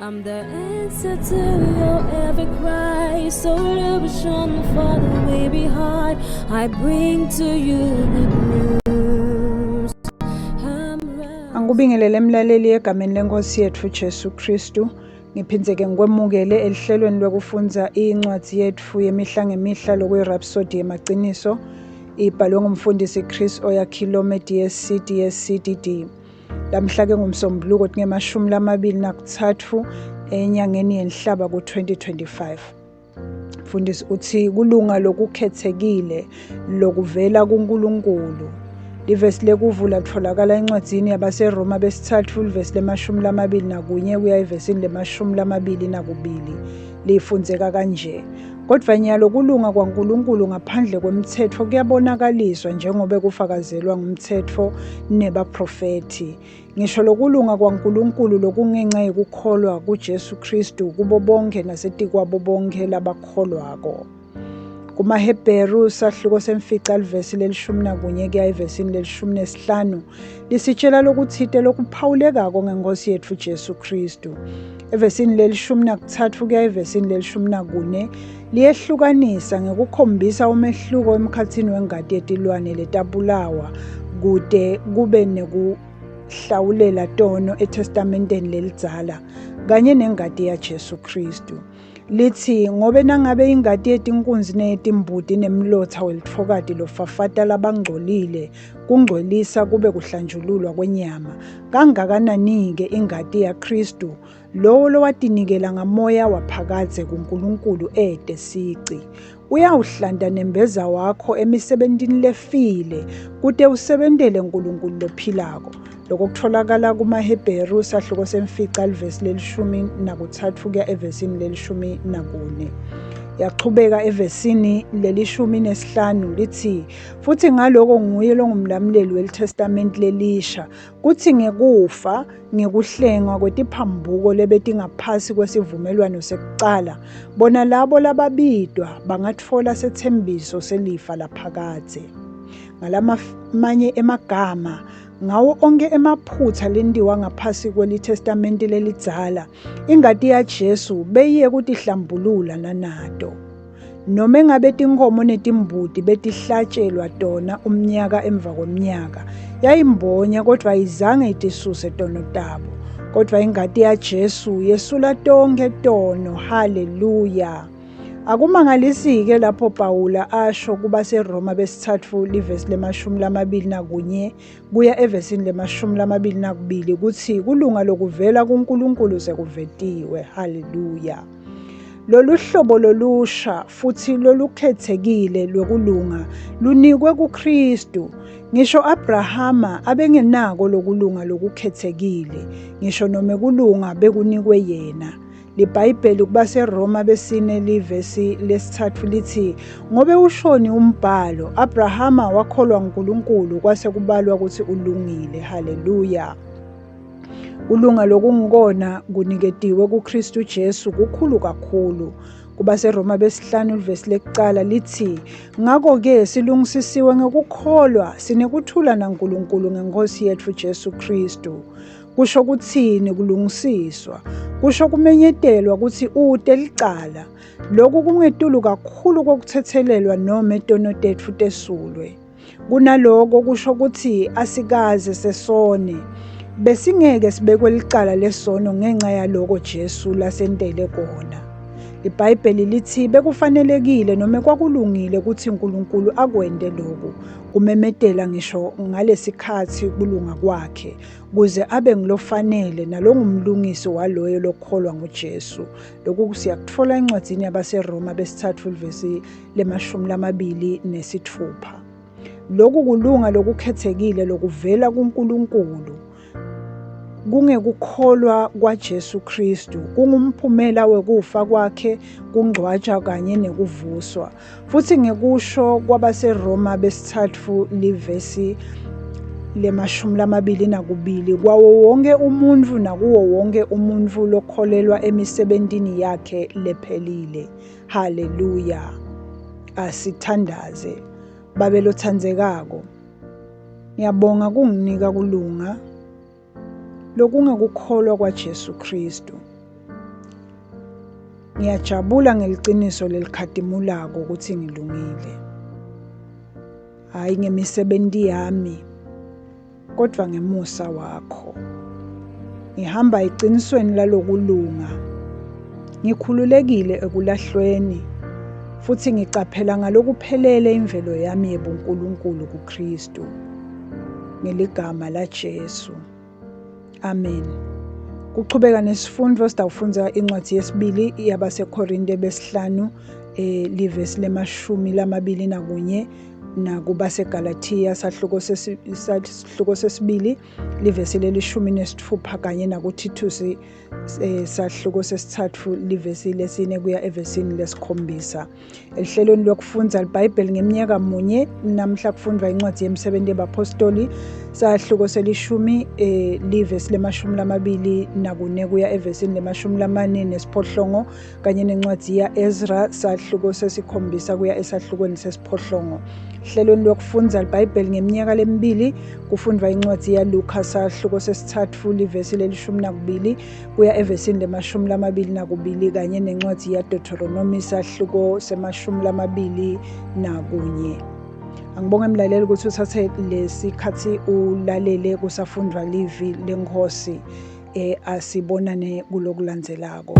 I'm the answer to your every cry. So illusion for the way behind. I bring to you good news. Angikubingelele emlaleli egameni lenkosi yethu Jesu Kristu. Ngiphinzeke ngikwemukele elihlelweni lokufunza incwadi yethu yemihla ngemihla lokuyirhapsodi yemagciniso ibhalwe ngumfundisi Chris Oyakhilome DSc DSCDD. Lamhla ke ngumsombuluko nge-23 enyangeni yenhlaba ku-2025. Mfundisi uthi kulunga lokukhethekile lokuvela kuNkulunkulu. Livesi lekuvula litholakala encwadini yabaseRoma besithathu livesi le-21 kuya evesini le-22 lifundzeka kanje. Kodwa nyalo kulunga kwaNkulunkulu ngaphandle kwemthetho kuyabonakaliswa njengoba kufakazelwa ngumthetho nebaprofeti. Ngisho lokulunga kwaNkulunkulu lokungenxa yokukholwa kuJesu Kristu kubo bonke nasetikwabo bonke labakholwako. KumaHebheru sahluko semfica livesi le-11 kuya evesini le-15 lisitshela lokuthite lokuphawulekako ngenkosi yethu Jesu Kristu. Evesini le-13 kuya evesini le-14 liyehlukanisa ngekukhombisa umehluko emkhathini wengadi yetilwane letabulawa kude kube nekuhlawulela tono eTestamenteni lelidzala kanye nengadi yaJesu Kristu. Lithi ngobe nangabe ingadi yetinkunzi neyetimbuti nemlotha welitfokati lofafata labangcolile kungcolisa kube kuhlanjululwa kwenyama, kangakanani-ke ingadi yaKristu lowo lowatinikela ngamoya waphakadze kuNkulunkulu ede sici. Uyawuhlanda nembeza wakho emisebentini lefile kute usebentele uNkulunkulu lophilako. Lokho kutholakala kumaHebheru sahluko semfica livesi le-13 kuya evesini le-14. Yaqhubeka evesini le-15 lithi futhi ngaloko nguye longumlamuleli weLitestamenti lelisha kuthi ngekufa ngekuhlengwa kwetiphambuko lebetingaphasi kwesivumelwano sekucala bona labo lababidwa bangatfola sethembiso selifa laphakadze. Ngalamanye emagama ngawo onke emaphutha lentiwa ngaphasi kwelitestamenti lelidzala ingadi yaJesu beyiye kutihlambulula nanato. Noma ngabe tinkomo netimbuti betihlatshelwa tona umnyaka emva komnyaka yayimbonya kodwa ayizange itisuse tono tabo. Kodwa ingadi yaJesu yesula tonke tono. Haleluya. Akumangalisike lapho Pawula asho kubaseRoma besithathu livesi le-21 kuya evesini le-22 kuthi kulunga lokuvela kuNkulunkulu sekuvetiwe. Haleluya. Lolu hlobo lolusha futhi lolukhethekile lokulunga lunikwe kuKristu. Ngisho Abrahama abengenako lokulunga lokukhethekile, ngisho noma kulunga bekunikwe yena. LiBhayibheli kubaseRoma besine livesi lesithathu lithi ngobe ushoni umbhalo Abrahama wakholwa uNkulunkulu kwase kubalwa ukuthi ulungile. Haleluya. Ulunga lokungikona kuniketiwe kuKristu Jesu kukhulu kakhulu. KubaseRoma besihlanu livesi lekucala lithi ngakho-ke silungisisiwe ngekukholwa sinekuthula naNkulunkulu ngenkosi yethu Jesu Kristu. Kusho kuthini kulungisiswa? Kusho kumenyetelwa ukuthi ute licala. Lokhu kungetulu kakhulu kokuthethelelwa noma etono tethu tesulwe. Kunaloko kusho ukuthi asikaze sesone. Besingeke sibekwe licala lesono ngenxa yaloko Jesu lasentele kona. IBhayibheli lithi bekufanelekile noma kwakulungile ukuthi uNkulunkulu akwende lokhu kumemetela ngisho ngalesikhathi kulunga kwakhe kuze abe ngilofanele nalongumlungisi waloyo lokholwa nguJesu. Lokhu siyakuthola encwadini yabaseRoma besithathu livesi le-26. Lokhu kulunga lokukhethekile lokuvela kuNkulunkulu kungekukholwa kwaJesu Kristu kungumphumela wekufa kwakhe, kungcwatshwa kanye nekuvuswa. Futhi ngekusho kwabaseRoma besithathu livesi le-22 kwawo wonke umuntu nakuwo wonke umuntu lokholelwa emisebentini yakhe lephelile. Haleluya. Asithandaze. Babe lothandzekako, ngiyabonga kunginika kulunga lokungekukholwa kwaJesu Kristu. Ngiyajabula ngeliqiniso lelikhadimulako ukuthi ngilungile. Hayi ngemisebenzi yami, kodwa ngemusa wakho. Ngihamba eqinisweni lalokulunga. Ngikhululekile ekulahlweni, futhi ngicaphela ngalokuphelele imvelo yami yobuNkulunkulu kuKristu. Ngeligama laJesu. Amen. Kuchubeka nesifundo sitawufunza incwadi yesibili yabaseKorinte besihlanu livesi le-21 nakuba seGalatia sahluko sesibili livesi le-16 kanye nakuThitusi sahluko sesithathu livesi lesine kuya evesini lesikhombisa. Elihlelweni lokufunza iBhayibheli ngeminyaka munye namhla kufundwa incwadi yemisebenzi yabapostoli sahluko selishumi livesi le-24 kuya evesini le-48 kanye nencwadi ya-Ezra sahluko sesikhombisa kuya esahlukweni sesiphohlongo. Hlelweni lokufunza iBhayibheli ngeminyaka lemibili kufundwa incwadi yaLuka sahluko sesithathu livesi le-12 kuya evesini le-22 kanye nencwadi yaDeuteronomy sahluko se-21. Angibonge mlaleli ukuthi uthathe lesikhathi ulalele kusafundwa livi lenkosi. Asibonane kulokulandzelako.